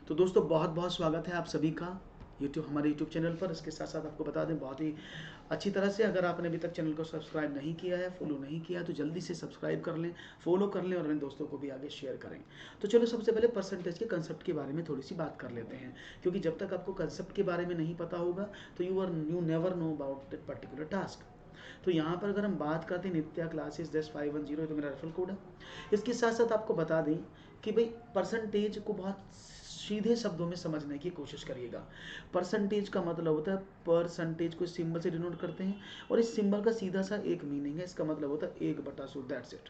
तो दोस्तों बहुत बहुत स्वागत है आप सभी का हमारे यूट्यूब चैनल पर। इसके साथ साथ आपको बता दें बहुत ही अच्छी तरह से, अगर आपने अभी तक चैनल को सब्सक्राइब नहीं किया है, फॉलो नहीं किया है, तो जल्दी से सब्सक्राइब कर लें, फॉलो कर लें और अपने दोस्तों को भी आगे शेयर करें। तो चलो सबसे पहले परसेंटेज के कंसेप्ट के बारे में थोड़ी सी बात कर लेते हैं, क्योंकि जब तक आपको कंसेप्ट के बारे में नहीं पता होगा तो you never know about that particular task. तो यहाँ पर अगर हम बात करते हैं नित्या क्लासेस 10-510, तो मेरा रेफरल कोड है। इसके साथ साथ आपको बता दें कि भाई परसेंटेज को बहुत सीधे शब्दों में समझने की कोशिश करिएगा। परसेंटेज का मतलब होता है, परसेंटेज को सिंबल से डिनोट करते हैं और इस सिंबल का सीधा सा एक मीनिंग है, इसका मतलब होता है 1/100, दैट्स इट।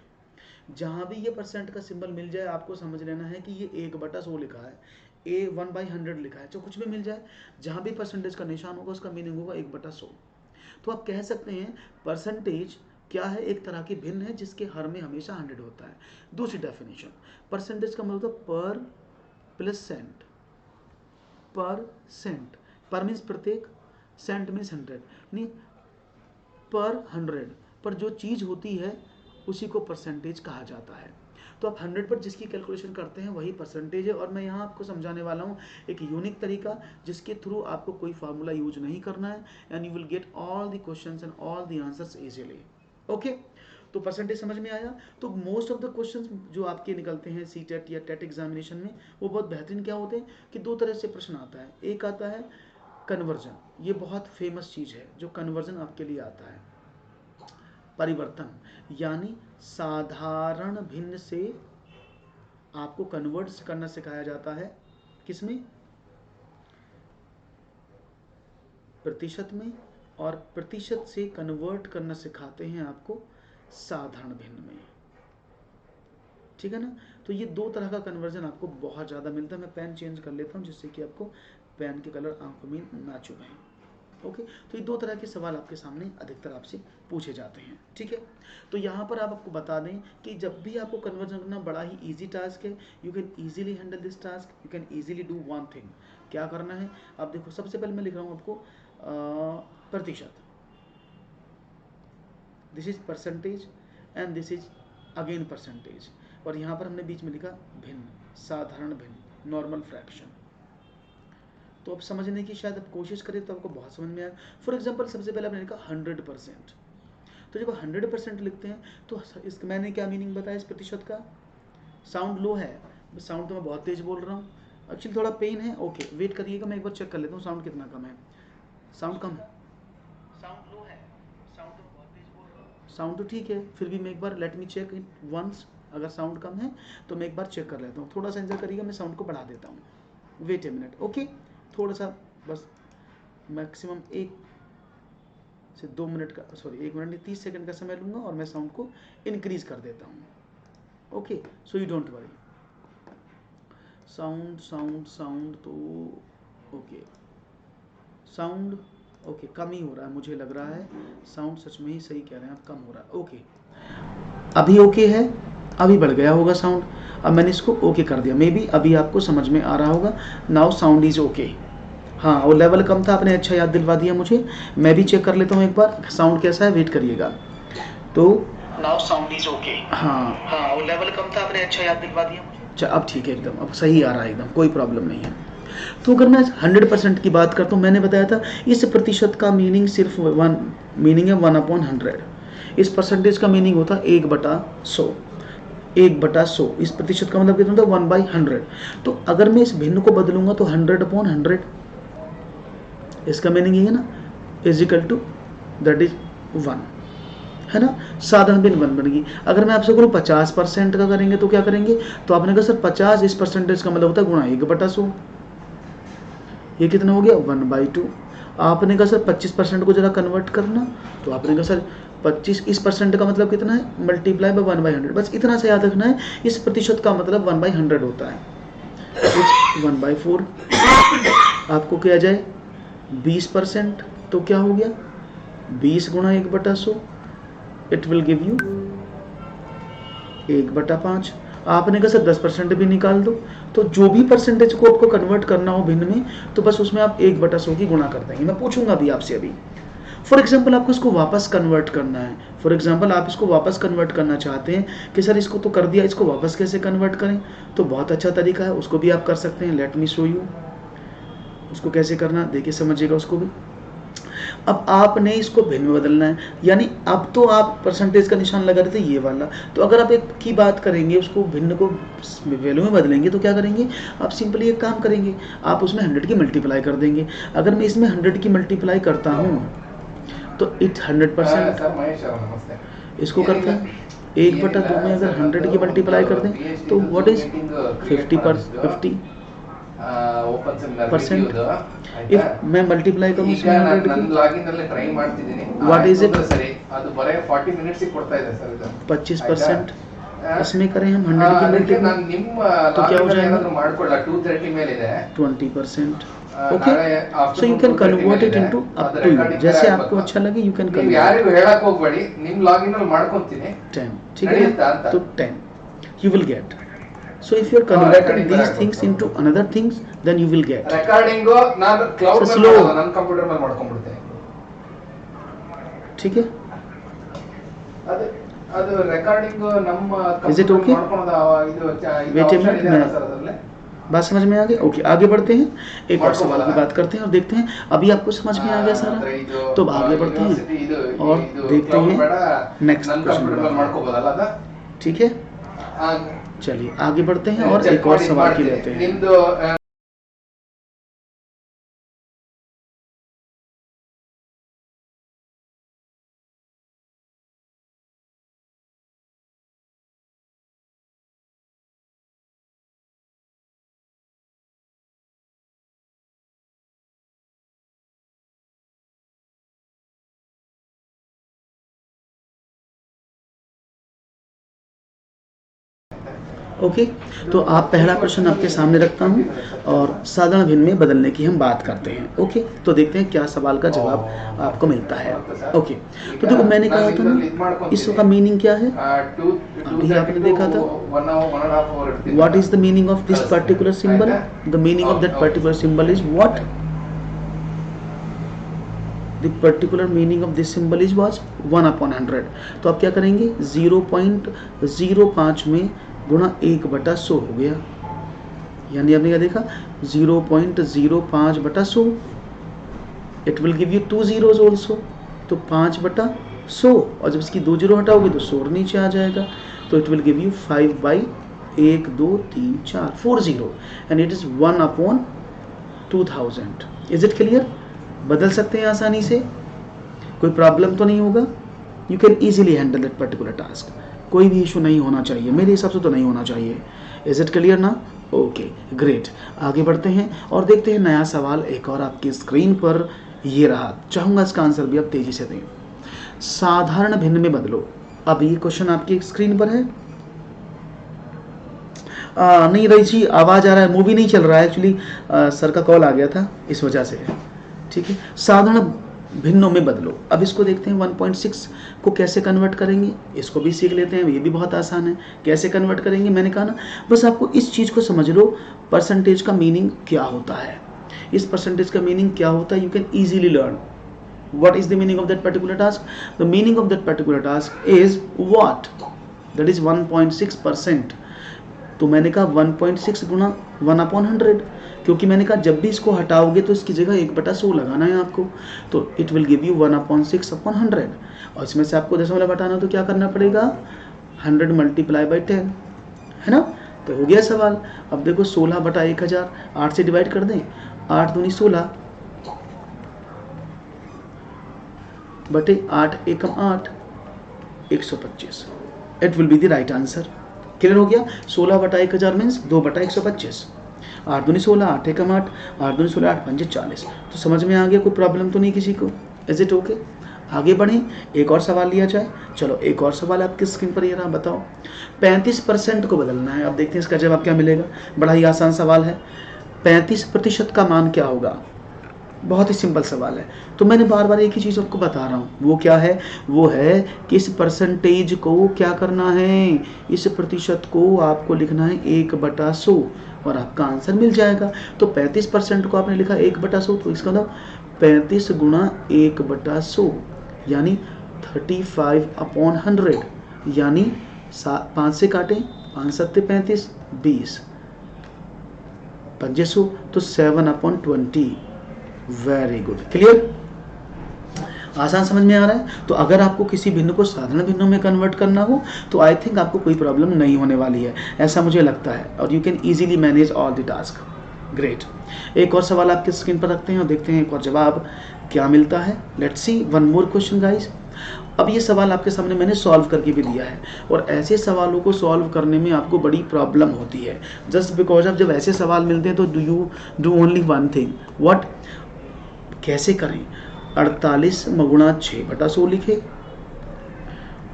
जहाँ भी ये परसेंट का सिंबल मिल जाए आपको समझ लेना है कि ये 1/100 लिखा है, ए 1/100 लिखा है, जो कुछ भी मिल जाए, जहाँ भी परसेंटेज का निशान होगा उसका मीनिंग होगा 1/100। तो आप कह सकते हैं परसेंटेज क्या है, एक तरह की भिन्न है जिसके हर में हमेशा 100 होता है। दूसरी डेफिनेशन, परसेंटेज का मतलब पर प्लस सेंट। पर मीन्स प्रत्येक, सेंट मीन्स 100, नहीं पर 100 पर जो चीज़ होती है उसी को परसेंटेज कहा जाता है। तो आप 100 पर जिसकी कैलकुलेशन करते हैं वही परसेंटेज है। और मैं यहाँ आपको समझाने वाला हूँ एक यूनिक तरीका जिसके थ्रू आपको कोई फार्मूला यूज नहीं करना है, and you will get all the questions and all the answers easily. Okay, तो परसेंटेज समझ में आया। तो मोस्ट ऑफ द क्वेश्चंस जो आपके निकलते हैं सी टेट या टेट एग्जामिनेशन में, वो बहुत बेहतरीन क्या होते हैं कि दो तरह से प्रश्न आता है। एक आता है कन्वर्जन, ये बहुत फेमस चीज़ है जो कन्वर्जन आपके लिए आता है। परिवर्तन यानी साधारण भिन्न से आपको कन्वर्ट करना सिखाया जाता है, किसमें, प्रतिशत में, और प्रतिशत से कन्वर्ट करना सिखाते हैं आपको साधारण भिन्न में। ठीक है ना। तो ये दो तरह का कन्वर्जन आपको बहुत ज़्यादा मिलता है। मैं पेन चेंज कर लेता हूँ जिससे कि आपको पेन के कलर आंखों में ना चुभें। ओके, तो ये दो तरह के सवाल आपके सामने अधिकतर आपसे पूछे जाते हैं। ठीक है, तो यहाँ पर आपको बता दें कि जब भी आपको कन्वर्जन करना बड़ा ही इजी टास्क है, you can easily handle this task, you can easily do one thing. क्या करना है, आप देखो, सबसे पहले मैं लिख रहा हूँ आपको प्रतिशत, this is percentage and this is again percentage, और यहाँ पर हमने बीच में लिखा भिन्न, साधारण भिन्न, नॉर्मल फ्रैक्शन। तो अब समझने की शायद आप कोशिश करें तो आपको बहुत समझ में आए। फॉर एग्जाम्पल सबसे पहले आपने लिखा 100%, तो जब 100% लिखते हैं तो इसका मैंने क्या मीनिंग बताया इस प्रतिशत का। साउंड लो है, साउंड तो मैं बहुत तेज बोल रहा हूँ, एक्चुअली थोड़ा पेन है। ओके, वेट करिएगा, मैं एक बार चेक कर लेता हूँ साउंड कितना कम है। साउंड कम है, साउंड लो है, साउंड तो बहुत तेज बोल रहा हूँ, साउंड तो ठीक है, फिर भी मैं एक बार let me check it once. अगर साउंड कम है तो मैं एक बार चेक कर लेता हूँ, थोड़ा सा इंतजार करिएगा, मैं साउंड को बढ़ा देता हूँ, वेट ए मिनट। ओके, थोड़ा सा बस मैक्सिमम 1 से 2 मिनट का, सॉरी 1 मिनट नहीं 30 सेकंड का समय लूँगा और मैं साउंड को इंक्रीज कर देता हूँ। Okay, so you don't worry. Sound तो ओके, साउंड ओके कम ही हो रहा है, मुझे लग रहा है साउंड सच में ही सही कह रहे हैं आप, कम हो रहा है। ओके, अभी ओके है, अभी बढ़ गया होगा साउंड, अब मैंने इसको ओके कर दिया, मे बी अभी आपको समझ में आ रहा होगा। Now sound is okay. हाँ, वो लेवल कम था, आपने अच्छा याद दिलवा दिया मुझे, मैं भी चेक कर लेता हूँ एक बार साउंड कैसा है, वेट करिएगा। तो नाउ साउंड इज ओके। हाँ, वो लेवल कम था, आपने अच्छा याद दिलवा दिया मुझे। अच्छा, अब ठीक है, एकदम अब सही आ रहा है, एकदम कोई प्रॉब्लम नहीं है। तो अगर मैं 100% की बात करता हूँ, मैंने बताया था इस प्रतिशत का मीनिंग सिर्फ मीनिंग है 1/100। इस परसेंटेज का मीनिंग होता है 1/100, 1/100। इस प्रतिशत का मतलब कितना होता है 1/100। तो अगर मैं इस भिन्न को बदलूंगा तो 100/100, इसका मीनिंग ये है ना, is equal to that is 1, है ना। साधारण भिन्न 1 बन गई। अगर मैं आपसे करूँ 50% का करेंगे तो क्या करेंगे, तो आपने कहा सर 50 इस परसेंटेज का मतलब होता है गुणा 1/100, ये कितना हो गया 1/2। आपने कहा सर 25% को जरा कन्वर्ट करना, तो आपने कहा सर 25 इस परसेंट का मतलब कितना है, मल्टीप्लाई बाय 1/100। बस इतना से याद रखना है, इस प्रतिशत का मतलब 1/100 होता है, 1/4। आपको किया जाए 20%, तो क्या हो गया 20 गुणा 1/100, इट विल गिव यू 1/5। आपने कहा सर 10% भी निकाल दो, तो जो भी परसेंटेज को आपको कन्वर्ट करना हो भिन्न में, तो बस उसमें आप 1/100 की गुणा कर देंगे। मैं पूछूंगा अभी आपसे, अभी फॉर एग्जाम्पल आपको इसको वापस कन्वर्ट करना है, फॉर एग्जाम्पल आप इसको वापस कन्वर्ट करना चाहते हैं कि सर इसको तो कर दिया, इसको वापस कैसे कन्वर्ट करें, तो बहुत अच्छा तरीका है, उसको भी आप कर सकते हैं। लेट मी शो यू उसको कैसे करना, देखिए समझिएगा उसको भी। अब आपने इसको भिन्न में बदलना है, यानी अब तो आप परसेंटेज का निशान लगा रहे थे ये वाला, तो अगर आप एक की बात करेंगे उसको भिन्न को वैल्यू में बदलेंगे तो क्या करेंगे, आप सिंपली एक काम करेंगे, आप उसमें 100 की मल्टीप्लाई कर देंगे। अगर मैं इसमें 100 की मल्टीप्लाई करता हूँ तो इट 100% इसको करते हैं 1/2 में अगर 100 की मल्टीप्लाई कर दें तो व्हाट इज 50%। इफ मैं मल्टीप्लाई करूं इसमें 100 व्हाट इज इट 25%। इसमें करें हम 100 की मल्टीप्लाई तो क्या हो जाएगा 20%। Okay, so you can convert it into up to you, जैसे आपको अच्छा लगे यू कैन कन्वर्ट। ಯಾರಿಗೂ ಹೇಳಕ್ ಹೋಗಬೇಡಿ, ನಿಮ್ಮ ಲಾಗಿನ್ ಅಲ್ಲಿ ಮಾಡ್ಕೊಂತೀನಿ 10, ठीक है, तो 10 you will get. So if you are converting these things into another things, then you will get. Recording ನಾನು ಕ್ಲೌಡ್ ಮೇಲೆ ಮಾಡಲ್ಲ, ನನ್ನ ಕಂಪ್ಯೂಟರ್ ಮೇಲೆ ಮಾಡ್ಕೊಂಡ್ಬಿಡ್ತೀನಿ, ठीक है, ಅದು ರೆಕಾರ್ಡಿಂಗ್ ನಮ್ಮ Is it okay? Wait a minute, बात समझ में आ गई? ओके, आगे बढ़ते हैं, एक और सवाल की बात करते हैं और देखते हैं अभी आपको समझ में आ गया सारा, तो आगे बढ़ते हैं और देखते हैं नेक्स्ट क्वेश्चन, ठीक है। चलिए आगे बढ़ते हैं और एक और सवाल की लेते हैं। ओके, तो आप पहला क्वेश्चन आपके सामने रखता हूँ और साधारण भिन्न में बदलने की हम बात करते हैं। ओके, तो देखते हैं क्या सवाल का जवाब आपको मिलता है। ओके, तो देखो मैंने कहा था ना इसका मीनिंग क्या है, अभी आपने देखा था what is the meaning of this particular symbol, the meaning of that particular symbol is what, the particular meaning of this symbol is was 1/100। तो आप क्या करेंगे 0.05 में गुणा 1/100 हो गया, यानी आपने क्या देखा 0.05/100, it will give you 2 zeros also, तो 5/100, और जब इसकी 2 जीरो हटाओगे तो 100 नीचे आ जाएगा, तो it will give you 5/1 2 3 4 4 0 and it is 1/2000। Is it clear? बदल सकते हैं आसानी से, कोई प्रॉब्लम तो नहीं होगा, you can easily handle that particular task, कोई भी इशू नहीं होना चाहिए, मेरे हिसाब से तो नहीं होना चाहिए। इज इट क्लियर ना? ओके ग्रेट, आगे बढ़ते हैं और देखते हैं नया सवाल एक और आपकी स्क्रीन पर ये रहा, चाहूंगा इसका आंसर भी आप तेजी से दें। साधारण भिन्न में बदलो, अब ये क्वेश्चन आपकी स्क्रीन पर है, नहीं रही जी, आवाज आ रहा है, मूवी नहीं चल रहा है एक्चुअली, सर का कॉल आ गया था इस वजह से, ठीक है। साधारण भिन्नों में बदलो, अब इसको देखते हैं 1.6 को कैसे कन्वर्ट करेंगे, इसको भी सीख लेते हैं, ये भी बहुत आसान है, कैसे कन्वर्ट करेंगे। मैंने कहा ना बस आपको इस चीज़ को समझ लो, परसेंटेज का मीनिंग क्या होता है, इस परसेंटेज का मीनिंग क्या होता है, you can easily learn what is the meaning of that particular task. The meaning of that particular task is what, that is 1.6%। तो मैंने कहा 1.6 गुणा 1/100, क्योंकि मैंने कहा जब भी इसको हटाओगे तो इसकी जगह 1/100 लगाना है आपको, तो इट विल गिव यू 1/6/100, और इसमें से आपको दशमलव हटाना तो क्या करना पड़ेगा 100 मल्टीप्लाई बाई 10, है ना। तो हो गया सवाल। अब देखो 16/1000 8 से डिवाइड कर दें, 8 दूनी 16 बटे 8 एकम 8 125, it will be the right answer. Clear हो गया? 16/1000 मीन्स 2/125, 8 दूनी 16 8 एकम 8 8 दूनी 16 8 5 40। तो समझ में आ गया, कोई प्रॉब्लम तो नहीं किसी को? Is it okay? आगे बढ़ें, एक और सवाल लिया जाए। चलो एक और सवाल आपकी स्क्रीन पर ये रहा, बताओ 35% को बदलना है। अब देखते हैं इसका जवाब क्या मिलेगा, बड़ा ही आसान सवाल है। 35% का मान क्या होगा, बहुत ही सिंपल सवाल है। तो मैंने बार बार एक ही चीज़ आपको बता रहा हूँ, वो क्या है, वो है कि इस परसेंटेज को क्या करना है, इस प्रतिशत को आपको लिखना है 1/100 और आपका आंसर मिल जाएगा। तो 35% को आपने लिखा 1/100, तो इसका मतलब 35 गुणा 1/100 यानी 35/100, यानी 5 से काटें, 5 7 35, 20, 500, तो 7/20। वेरी गुड, क्लियर, आसान समझ में आ रहा है। तो अगर आपको किसी भिन्न को साधारण भिन्नों में कन्वर्ट करना हो तो आई थिंक आपको कोई प्रॉब्लम नहीं होने वाली है, ऐसा मुझे लगता है, और you can easily manage all the task. Great, एक और सवाल आपके स्क्रीन पर रखते हैं और देखते हैं एक और जवाब क्या मिलता है। Let's see one more question guys. अब ये सवाल आपके सामने मैंने सॉल्व करके भी दिया है, और ऐसे सवालों को सॉल्व करने में आपको बड़ी प्रॉब्लम होती है, जस्ट बिकॉज आप जब ऐसे सवाल मिलते हैं तो do only one thing, what, कैसे करें, 48 गुणा 6/100 लिखें,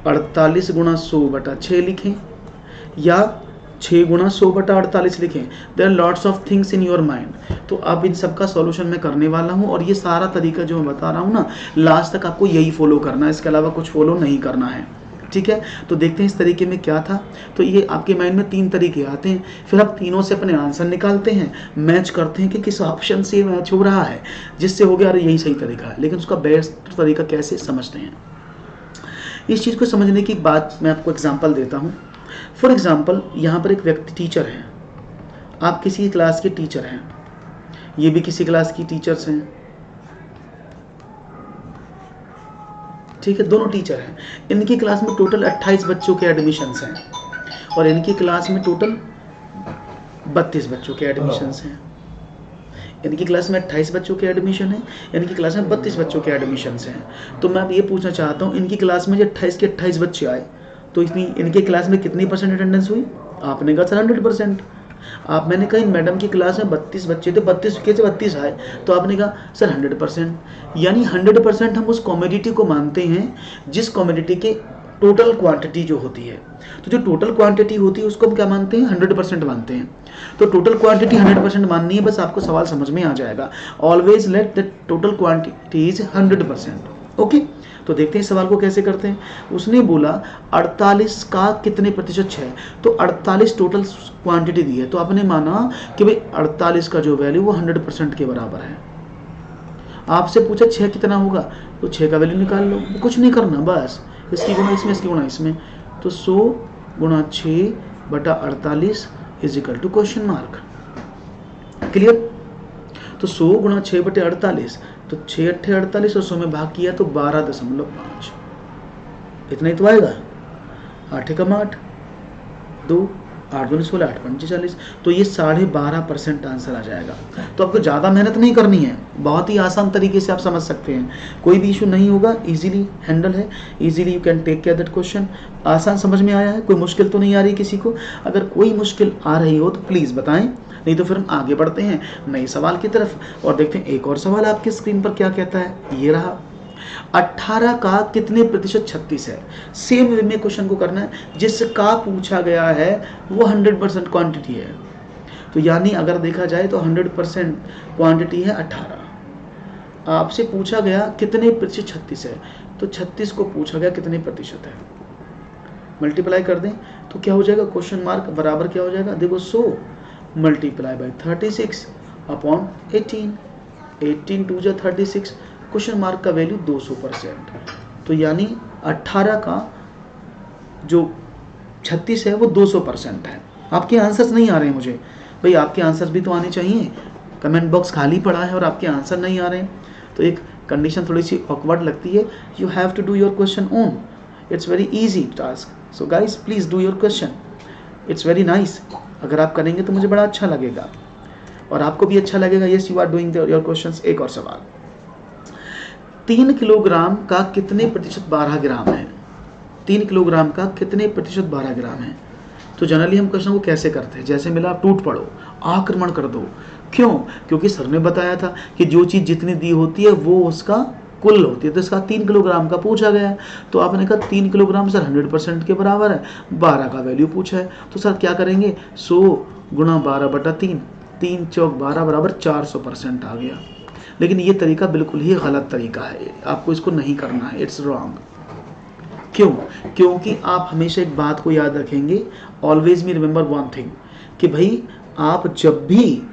48 गुणा 100/6 लिखें, या 6 गुणा 100/48 लिखें। There are lots of things in your mind. तो अब इन सब का सॉल्यूशन मैं करने वाला हूं, और ये सारा तरीका जो मैं बता रहा हूं ना, लास्ट तक आपको यही फॉलो करना है, इसके अलावा कुछ फॉलो नहीं करना है, ठीक है। तो देखते हैं इस तरीके में क्या था। तो ये आपके माइंड में 3 तरीके आते हैं, फिर आप तीनों से अपने आंसर निकालते हैं, मैच करते हैं कि किस ऑप्शन से मैच हो रहा है, जिससे हो गया अरे यही सही तरीका है। लेकिन उसका बेस्ट तरीका कैसे समझते हैं, इस चीज़ को समझने की बात मैं आपको एग्जाम्पल देता हूँ। फॉर एग्जाम्पल, यहाँ पर एक व्यक्ति टीचर है, आप किसी क्लास के टीचर हैं, ये भी किसी क्लास की टीचर्स हैं, ठीक है, दोनों टीचर हैं। इनकी क्लास में टोटल 28 बच्चों के एडमिशन्स हैं, और इनकी क्लास में टोटल 32 बच्चों के एडमिशन्स हैं। इनकी क्लास में 28 बच्चों के एडमिशन है, इनकी क्लास में 32 बच्चों के एडमिशन्स हैं। तो मैं अब ये पूछना चाहता हूँ, इनकी क्लास में जो 28 के 28 बच्चे आए, तो इनके क्लास में कितनी % अटेंडेंस हुई? आपने कहा सर 100%। आप, मैंने कहा मैडम की क्लास में 32 बच्चे थे, 32 के 32 आए, तो आपने कहा सर 100%। यानी 100% हम उस कमोडिटी को मानते हैं जिस कमोडिटी के टोटल क्वांटिटी जो होती है। तो जो टोटल क्वांटिटी होती है उसको हम क्या मानते हैं? 100% मानते हैं। तो टोटल क्वांटिटी 100% माननी है, बस आपको सवाल समझ में आ जाएगा। Always let the total quantity is 100%। Okay, तो देखते हैं सवाल को कैसे करते हैं। उसने बोला 48 का कितने प्रतिशत है, तो 48 टोटल क्वांटिटी दी है, तो आपने माना कि भाई 48 का जो वैल्यू वो 100% के बराबर है। आपसे पूछा 6 कितना होगा, तो 6 का वैल्यू निकाल लो, कुछ नहीं करना, बस इसकी गुणा इसमें, इसकी गुणा इसमें। तो 100 गुणा 6/48 is equal to question mark. Clear? तो 100 गुणा 6/48, तो 6 अट्ठे 48 और 100 में भाग किया तो 12.5, इतना ही तो आएगा। 8 एकम 8, 2, 8 दूनी 16, 8 पंचे 40, तो ये 12.5% आंसर आ जाएगा। तो आपको ज़्यादा मेहनत नहीं करनी है, बहुत ही आसान तरीके से आप समझ सकते हैं, कोई भी इशू नहीं होगा, इजीली हैंडल है, easily you can take care that question. आसान समझ में आया है? कोई मुश्किल तो नहीं आ रही किसी को? अगर कोई मुश्किल आ रही हो तो प्लीज़ बताएं, नहीं तो फिर हम आगे बढ़ते हैं नए सवाल की तरफ और देखते हैं एक और सवाल आपके स्क्रीन पर क्या कहता है। ये रहा, 18 का कितने प्रतिशत 36 है। सेम वे में क्वेश्चन को करना है, जिसका पूछा गया है वो 100% क्वांटिटी है। तो यानी अगर देखा जाए तो 100% क्वांटिटी है 18। आपसे पूछा गया कितने प्रतिशत 36 है, तो 36 को पूछा गया कितने प्रतिशत है, मल्टीप्लाई कर दें तो क्या हो जाएगा, क्वेश्चन मार्क बराबर क्या हो जाएगा, देखो 100 मल्टीप्लाई बाई 36 अपॉन 18, 18 2 जा 36, क्वेश्चन मार्क का वैल्यू 200%। तो यानी 18 का जो 36 है वो 200% है। आपके आंसर्स नहीं आ रहे हैं मुझे, भाई आपके आंसर्स भी तो आने चाहिए, कमेंट बॉक्स खाली पड़ा है और आपके आंसर नहीं आ रहे हैं, तो एक कंडीशन थोड़ी सी ऑकवर्ड लगती है। You have to do your question own, it's very easy task. So guys please do your question, it's very nice. अगर आप करेंगे तो मुझे बड़ा अच्छा लगेगा और आपको भी अच्छा लगेगा। Yes, you are doing your questions. एक और सवाल, 3 किलोग्राम का कितने प्रतिशत 12 ग्राम है। 3 किलोग्राम का कितने प्रतिशत 12 ग्राम है। तो जनरली हम क्वेश्चन को कैसे करते हैं, जैसे मिला टूट पड़ो, आक्रमण कर दो। क्यों? क्योंकि सर ने बताया था कि जो चीज़ जितनी दी होती है वो उसका कुल होती है, तो इसका 3 किलोग्राम का पूछा गया है। तो आपने कहा 3 किलोग्राम सर 100% के बराबर है, 12 का वैल्यू पूछा है, तो सर क्या करेंगे, 100 गुणा 12/3, 3 चौक 12 बराबर 400% आ गया। लेकिन ये तरीका बिल्कुल ही गलत तरीका है, आपको इसको नहीं करना है, इट्स रॉन्ग। क्यों? क्योंकि आप हमेशा एक बात को याद रखेंगे, always me remember one thing, कि भाई आप जब भी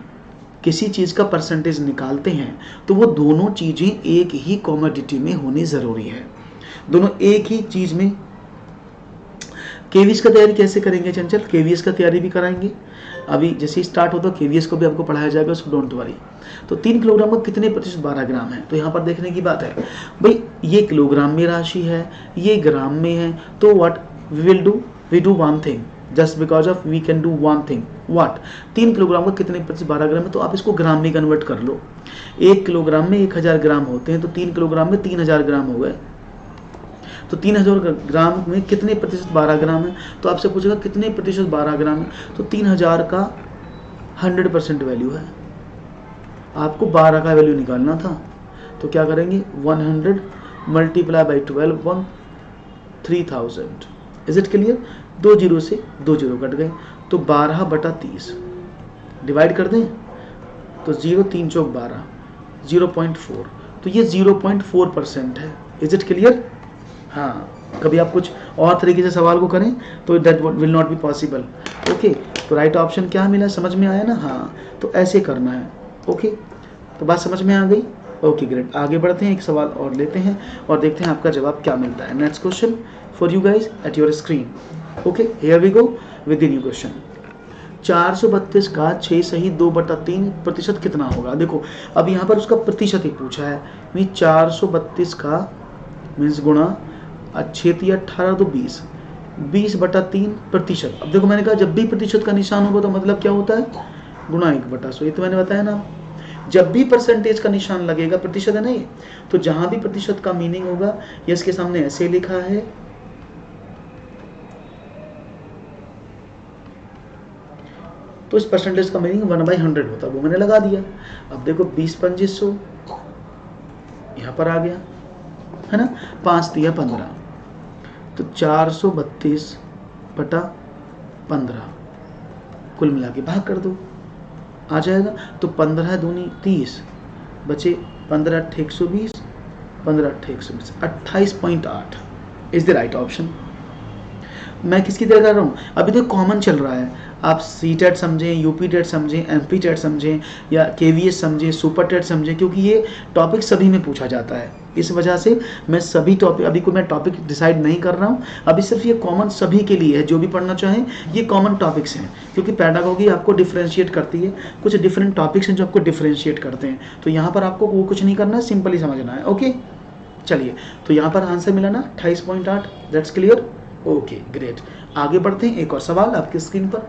किसी चीज़ का परसेंटेज निकालते हैं तो वो दोनों चीज़ें एक ही कॉमोडिटी में होनी ज़रूरी है, दोनों एक ही चीज़ में। केवीएस का तैयारी कैसे करेंगे चंचल? केवीएस का तैयारी भी कराएंगे, अभी जैसे ही स्टार्ट होता है केवीएस को भी आपको पढ़ाया जाएगा, सो डोंट वरी। तो 3 किलोग्राम का कितने प्रतिशत 12 ग्राम है, तो यहाँ पर देखने की बात है भाई, ये किलोग्राम में राशि है, ये ग्राम में है, तो what we will do, we do one thing, just because of we can do one thing, what, 3 kilogram का कितने प्रतिशत 12 ग्राम है, तो आप इसको ग्राम में कन्वर्ट कर लो। 1 किलोग्राम में 1000 ग्राम होते हैं, तो 3 किलोग्राम में 3000 ग्राम हो गए, तो 3000 ग्राम में कितने प्रतिशत 12 ग्राम है, तो आपसे पूछेगा कितने प्रतिशत 12 ग्राम है, तो 3000 का 100% वैल्यू है, आपको 12 का वैल्यू निकालना था, तो क्या करेंगे 100 multiply by 12 3000। Is it clear? 2 zero से 2 जीरो कट गए, तो 12/30 डिवाइड कर दें, तो 0 3 चौक 12, 0.4, तो ये 0.4% है। Is it clear? हाँ, कभी आप कुछ और तरीके से सवाल को करें तो that will not be possible. Okay, तो राइट ऑप्शन क्या मिला, समझ में आया ना? हाँ, तो ऐसे करना है। ओके, तो बात समझ में आ गई? ओके ग्रेट, आगे बढ़ते हैं, एक सवाल और लेते हैं और देखते हैं आपका जवाब क्या मिलता है। Next question for you guys at your screen. Okay, here we go with the new question. 432 का 6 सही 2/3% कितना होगा? देखो अब यहाँ पर उसका प्रतिशत ही पूछा है, 432 का मीन्स गुणा 6 18 तो 20, 20/3%। अब देखो मैंने कहा जब भी प्रतिशत का निशान होगा तो मतलब क्या होता है, गुणा 1/100, ये तो मैंने बताया ना। जब भी परसेंटेज का निशान लगेगा, प्रतिशत है नहीं, तो जहां भी प्रतिशत का मीनिंग होगा, ये इसके सामने ऐसे लिखा है, तो इस परसेंटेज का मीनिंग 1/100 होता है, वो मैंने लगा दिया। अब देखो 20/2500 यहां पर आ गया है ना, 5 दिया 15, तो 432/15 कुल मिला के भाग कर दो, आ जाएगा। तो 15 दूनी 30, बचे 15 8 120, 15 8 120, 28.8 इज द राइट ऑप्शन। मैं किसकी तरह कर रहा हूँ, अभी तो कॉमन चल रहा है, आप सी टेट समझें, यूपी टेट समझें, एमपी टेट समझें, या केवीएस समझें, सुपर टेट समझें, क्योंकि ये टॉपिक सभी में पूछा जाता है। इस वजह से मैं सभी टॉपिक, अभी को मैं टॉपिक डिसाइड नहीं कर रहा हूँ, अभी सिर्फ ये कॉमन सभी के लिए है, जो भी पढ़ना चाहें ये कॉमन टॉपिक्स हैं, क्योंकि पैडागोगी आपको डिफ्रेंशिएट करती है, कुछ डिफरेंट टॉपिक्स हैं जो आपको डिफ्रेंशिएट करते हैं, तो यहाँ पर आपको वो कुछ नहीं करना है, सिंपली समझना है। ओके चलिए, तो यहाँ पर आंसर मिला ना 28.8, दैट्स क्लियर। ओके ग्रेट, आगे बढ़ते हैं, एक और सवाल आपकी स्क्रीन पर।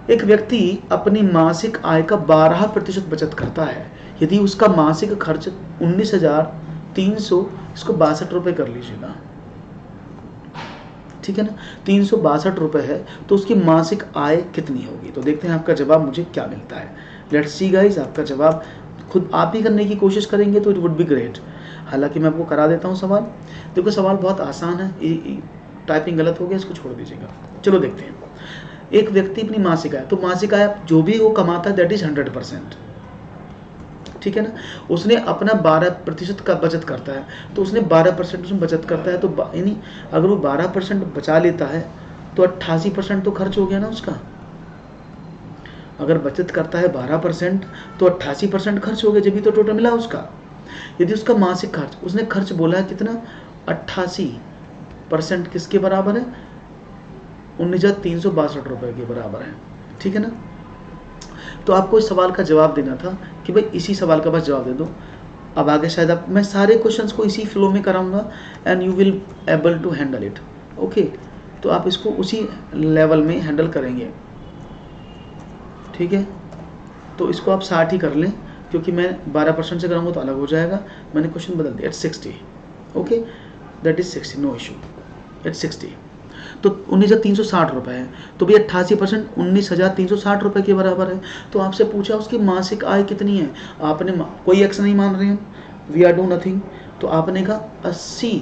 एक व्यक्ति अपनी मासिक आय का 12% बचत करता है, यदि उसका मासिक खर्च 19,300, इसको 62 रुपये कर लीजिएगा, ठीक है ना, 362 रुपये है, तो उसकी मासिक आय कितनी होगी? तो देखते हैं आपका जवाब मुझे क्या मिलता है। लेट्स सी गाइस, आपका जवाब खुद आप ही करने की कोशिश करेंगे तो इट वुड बी ग्रेट। हालांकि मैं आपको करा देता हूँ सवाल, देखो सवाल बहुत आसान है, टाइपिंग गलत हो गया, इसको छोड़ दीजिएगा। चलो देखते हैं। एक व्यक्ति अपनी मासिक आय, तो मासिक आय जो भी वो कमाता है दैट इज 100%, ठीक है ना। उसने अपना 12% का बचत करता है, तो उसने 12% उसमें बचत करता है, तो यानी अगर वो 12% बचा लेता है तो 88% तो खर्च हो गया ना उसका। अगर बचत करता है 12% तो 88% खर्च हो गया, जब भी तो टोटल मिला उसका। यदि उसका मासिक खर्च, उसने खर्च बोला है कितना, 88% किसके बराबर है, 19,362 रुपये के बराबर है, ठीक है ना। तो आपको इस सवाल का जवाब देना था कि भाई इसी सवाल का बस जवाब दे दो। अब आगे शायद आप, मैं सारे क्वेश्चंस को इसी फ्लो में कराऊंगा and you will able to handle it. Okay, तो आप इसको उसी लेवल में हैंडल करेंगे, ठीक है। तो इसको आप 60 ही कर लें, क्योंकि मैं 12% से कराऊंगा तो अलग हो जाएगा, मैंने क्वेश्चन बदल दिया, it's 60। Okay, that is 60, no issue, it's 60। तो 19,360 रुपये है, तो भी 88% 19,360 रुपये के बराबर है। तो आपसे पूछा उसकी मासिक आय कितनी है, आपने कोई एक्शन नहीं मान रहे हैं, वी आर डू नथिंग, तो आपने कहा 80,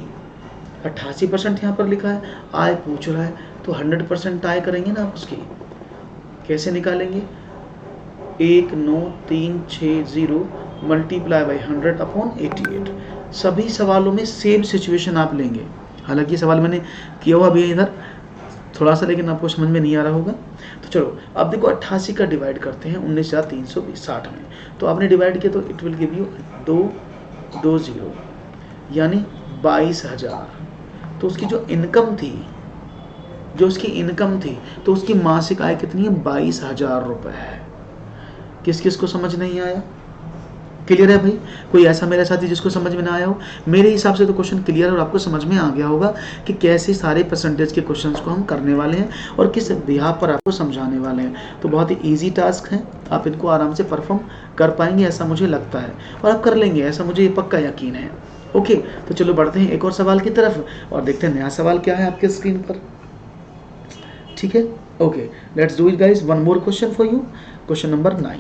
88% यहाँ पर लिखा है, आय पूछ रहा है, तो 100% आय करेंगे ना आप उसकी। कैसे निकालेंगे, 19,360 मल्टीप्लाई बाई 100 अपॉन 88। सभी सवालों में सेम सिचुएशन आप लेंगे। हालांकि सवाल मैंने किया हुआ भी है इधर थोड़ा सा, लेकिन आपको समझ में नहीं आ रहा होगा। तो चलो अब देखो 88 का डिवाइड करते हैं 19,360 में। तो आपने डिवाइड किया तो इट विल गिव यू 220 यानी 22,000। तो उसकी जो इनकम थी, तो उसकी मासिक आय कितनी है? 22,000 रुपये है। किस किस को समझ नहीं आया? क्लियर है भाई? कोई ऐसा मेरे साथी जिसको समझ में ना आया हो? मेरे हिसाब से तो क्वेश्चन क्लियर है और आपको समझ में आ गया होगा कि कैसे सारे परसेंटेज के क्वेश्चंस को हम करने वाले हैं और किस बिहाफ पर आपको समझाने वाले हैं। तो बहुत ही इजी टास्क है, आप इनको आराम से परफॉर्म कर पाएंगे ऐसा मुझे लगता है, और आप कर लेंगे ऐसा मुझे पक्का यकीन है। ओके, तो चलो बढ़ते हैं एक और सवाल की तरफ और देखते हैं नया सवाल क्या है आपके स्क्रीन पर। ठीक है, okay, let's do it guys. One more question for you. Question number 9।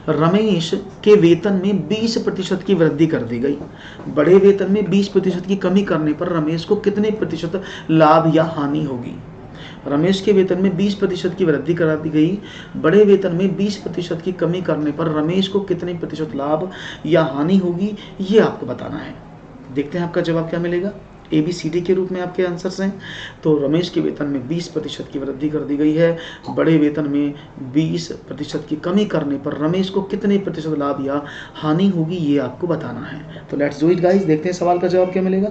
Ramesh के वेतन में 20% की वृद्धि कर दी गई। बड़े वेतन में 20% की कमी करने पर रमेश को कितने प्रतिशत लाभ या हानि होगी? रमेश के वेतन में 20% की वृद्धि करा दी गई। बड़े वेतन में 20% की कमी करने पर रमेश को कितने प्रतिशत लाभ या हानि होगी, ये आपको बताना है। देखते हैं आपका जवाब क्या मिलेगा। ABCD के रूप में आपके आंसर्स हैं। तो रमेश के वेतन में 20% की वृद्धि कर दी गई है। बड़े वेतन में 20% की कमी करने पर रमेश को कितने प्रतिशत लाभ या हानि होगी, ये आपको बताना है। तो लेट्स डू इट गाइस, देखते हैं सवाल का जवाब क्या मिलेगा।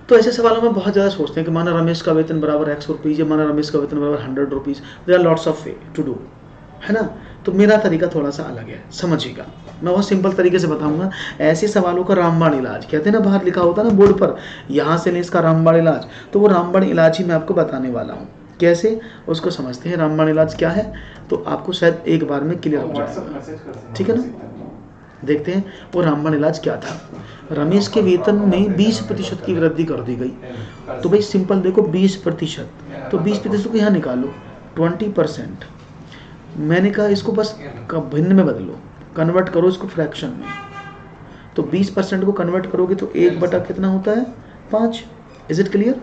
तो ऐसे सवालों में बहुत ज़्यादा सोचते हैं कि माना रमेश का वेतन बराबर X रुपीज़ या माना रमेश का वेतन बराबर 100 rupees. There are lots of way to do, है ना। तो मेरा तरीका थोड़ा सा अलग है, समझिएगा। मैं बहुत सिंपल तरीके से बताऊंगा। ऐसे सवालों का रामबाण इलाज कहते हैं ना, बाहर लिखा होता है ना बोर्ड पर, यहाँ से ले इसका रामबाण इलाज। तो वो रामबाण इलाज ही मैं आपको बताने वाला हूँ। कैसे उसको समझते हैं, रामबाण इलाज क्या है, तो आपको शायद एक बार में क्लियर हो जाएगा। ठीक है ना, देखते हैं वो रामबाण इलाज क्या था। रमेश के वेतन में 20% की वृद्धि कर दी गई। तो भाई सिंपल देखो 20%, तो 20% को यहाँ निकालो 20%। मैंने कहा इसको बस भिन्न में बदलो, कन्वर्ट करो इसको फ्रैक्शन में। तो 20% को कन्वर्ट करोगे तो 1/, कितना होता है? 5। Is it clear?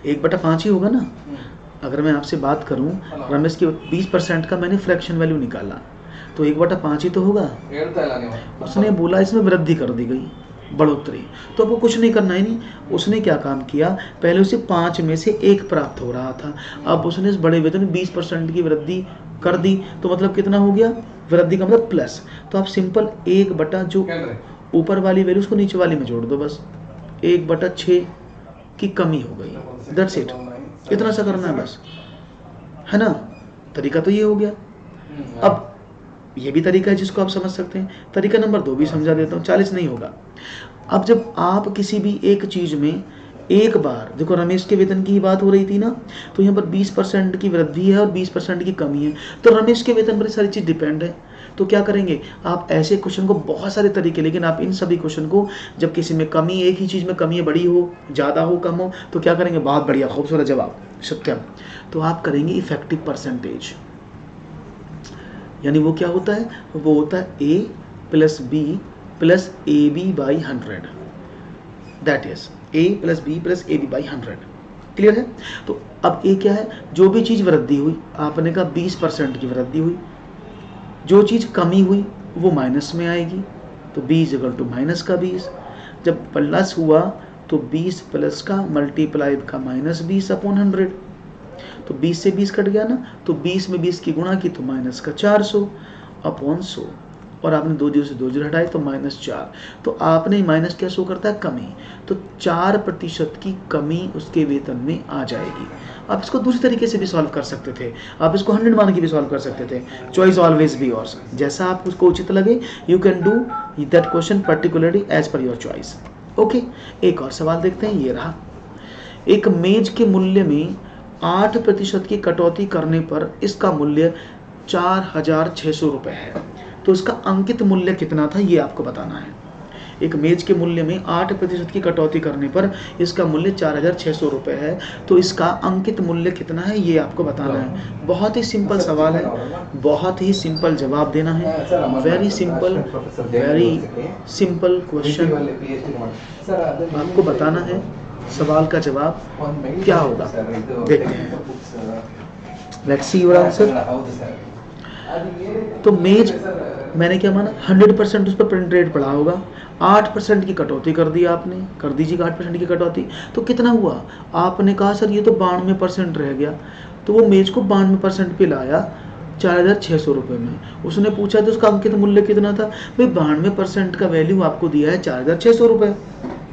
1/5 ही होगा ना। अगर मैं आपसे बात करूं, रमेश के 20% का मैंने फ्रैक्शन वैल्यू निकाला तो 1/5 ही तो होगा। उसने बोला इसमें वृद्धि कर दी गई, बढ़ोतरी। तो आपको कुछ नहीं करना है, नहीं। उसने क्या काम किया, पहले उसे 5 में से 1 प्राप्त हो रहा था। अब उसने इस बड़े वेतन में 20% की वृद्धि कर दी, तो मतलब कितना हो गया? वृद्धि का मतलब प्लस। तो आप सिंपल 1/, जो ऊपर वाली वैल्यू उसको नीचे वाली में जोड़ दो, बस 1/6 की कमी हो गई। दैट्स इट, इतना सा करना है बस, है ना। तरीका तो ये हो गया। अब ये भी तरीका है जिसको आप समझ सकते हैं। तरीका नंबर 2 भी समझा देता हूँ, 40 नहीं होगा। अब जब आप किसी भी एक चीज में एक बार, देखो रमेश के वेतन की बात हो रही थी ना, तो यहाँ पर 20% की वृद्धि है और 20% की कमी है। तो रमेश के वेतन पर सारी चीज डिपेंड है। तो क्या करेंगे आप, ऐसे क्वेश्चन को बहुत सारे तरीके, लेकिन आप इन सभी क्वेश्चन को, जब किसी में कमी, एक ही चीज में कमी है, बड़ी हो, ज्यादा हो, कम हो, तो क्या करेंगे? बहुत बढ़िया, खूबसूरत जवाब, सत्यम। तो आप करेंगे इफेक्टिव परसेंटेज। यानी वो क्या होता है? वो होता है A + B + AB by 100। That is A + B + AB by 100। Clear है? तो अब A क्या है? जो भी चीज वृद्धि हुई, आपने कहा 20% की वृद्धि हुई, जो चीज कमी हुई वो माइनस में आएगी। तो B = -20। जब प्लस हुआ तो 20 प्लस का मल्टीप्लाई का -20/100। तो 20 से 20 कट गया ना, तो 20 में 20 की गुणा की तो -400/100, और आपने 2 जीरो से 2 जीरो हटाए तो -4। तो आपने माइनस क्या शो करता है? कमी। तो 4% की कमी उसके वेतन में आ जाएगी। आप इसको दूसरी तरीके से भी सॉल्व कर सकते थे, आप इसको 100 मान के भी सॉल्व कर सकते थे। चॉइस ऑलवेज बी योर्स, जैसा आप उसको उचित लगे, you can do that question particularly as per your choice. Okay, एक और सवाल देखते हैं, ये रहा। एक मेज के मूल्य में 8% की कटौती करने पर इसका मूल्य 4,600 रुपये है। तो इसका अंकित मूल्य कितना था, ये आपको बताना है। एक मेज के मूल्य में 8% की कटौती करने पर इसका मूल्य 4,600 रुपये है। तो इसका अंकित मूल्य कितना है, ये आपको बताना है। बहुत ही सिंपल सवाल है, बहुत ही सिंपल जवाब देना है। वेरी सिंपल क्वेश्चन आपको बताना है। सवाल का जवाब क्या होगा देखते हैं। Let's see your answer. तो मेज मैंने क्या माना 100% उस पर प्रिंट रेट पड़ा होगा, 8% की कटौती कर दी आपने, कर दीजिएगा 8% की कटौती, तो कितना हुआ? आपने कहा सर ये तो 92% रह गया, तो वो मेज को 92% पे लाया 4,600 रुपये में। उसने पूछा तो उसका अंकित मूल्य कितना था? भाई 92% का वैल्यू आपको दिया है 4,600 रुपये,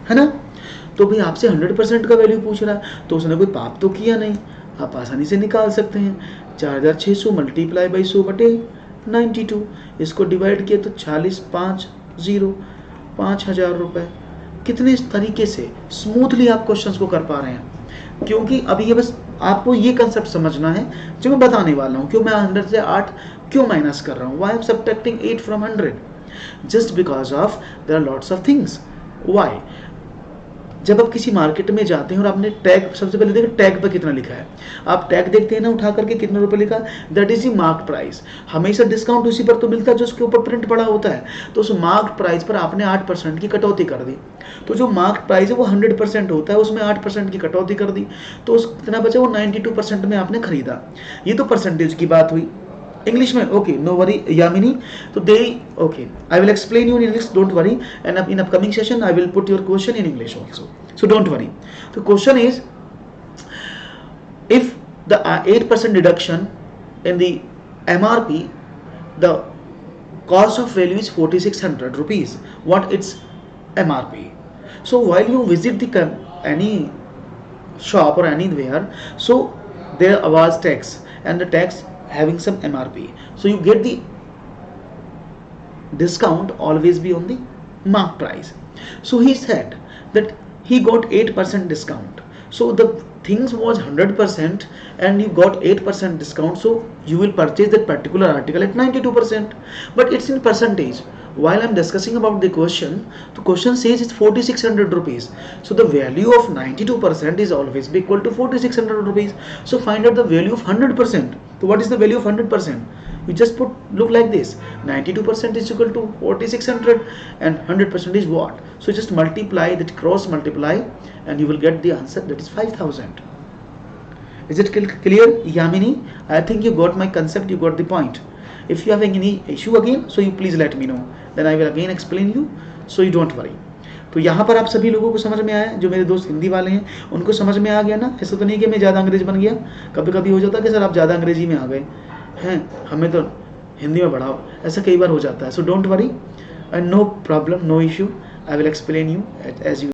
है ना? तो भाई आपसे 100% का वैल्यू पूछ रहा है, तो उसने कोई पाप तो किया नहीं, आप आसानी से निकाल सकते हैं। 4,600 मल्टीप्लाई बाई 100 बटे 92, इसको डिवाइड किया तो 40,5,0 रुपये। कितने तरीके से स्मूथली आप क्वेश्चंस को कर पा रहे हैं, क्योंकि अभी ये बस आपको ये कंसेप्ट समझना है जो मैं बताने वाला हूँ। क्यों मैं 100 से 8 क्यों माइनस कर रहा हूँ? Why am subtracting 8 from 100? Just because of there are lots of things. Why? जब आप किसी मार्केट में जाते हैं और आपने टैग, सबसे पहले देखिए टैग पर कितना लिखा है। आप टैग देखते हैं ना उठा करके, कितने रुपए लिखा, that is the mark price. हमेशा डिस्काउंट उसी पर तो मिलता है जो उसके ऊपर प्रिंट पड़ा होता है। तो उस मार्क प्राइस पर आपने 8% की कटौती कर दी, तो जो मार्क प्राइस है वो 100% होता है, उसमें 8% की कटौती कर दी, तो उस कितना बचा? वो 92% में आपने खरीदा। ये तो परसेंटेज की बात हुई। English में okay, no worry Yamini. So they okay, I will explain you in English, don't worry, and in upcoming session I will put your question in English also, so don't worry. The question is, if the 8% deduction in the MRP, the cost of value is 4,600 rupees, what its MRP? So while you visit the any shop or anywhere, so there was tax, and the tax having some MRP, so you get the discount always be on the mark price. So he said that he got 8% discount, so the things was 100% and you got 8% discount, so you will purchase that particular article at 92%, but it's in percentage. While I'm discussing about the question, the question says it's 4,600 rupees, so the value of 92% is always be equal to 4,600 rupees. So find out the value of 100%. So what is the value of 100%? You just put, look like this, 92% is equal to 4,600 and 100% is what? So just multiply that, cross multiply, and you will get the answer, that is 5,000. Is it clear, Yamini? I think you got my concept, you got the point. If you have any issue again, so you please let me know, then I will again explain you, so you don't worry. तो यहाँ पर आप सभी लोगों को समझ में आया? जो मेरे दोस्त हिंदी वाले हैं उनको समझ में आ गया ना? ऐसा तो नहीं कि मैं ज़्यादा अंग्रेज बन गया। कभी कभी हो जाता है कि सर आप ज़्यादा अंग्रेजी में आ गए हैं, हमें तो हिंदी में पढ़ाओ, ऐसा कई बार हो जाता है। So don't worry, and no problem, no issue, I will explain you as you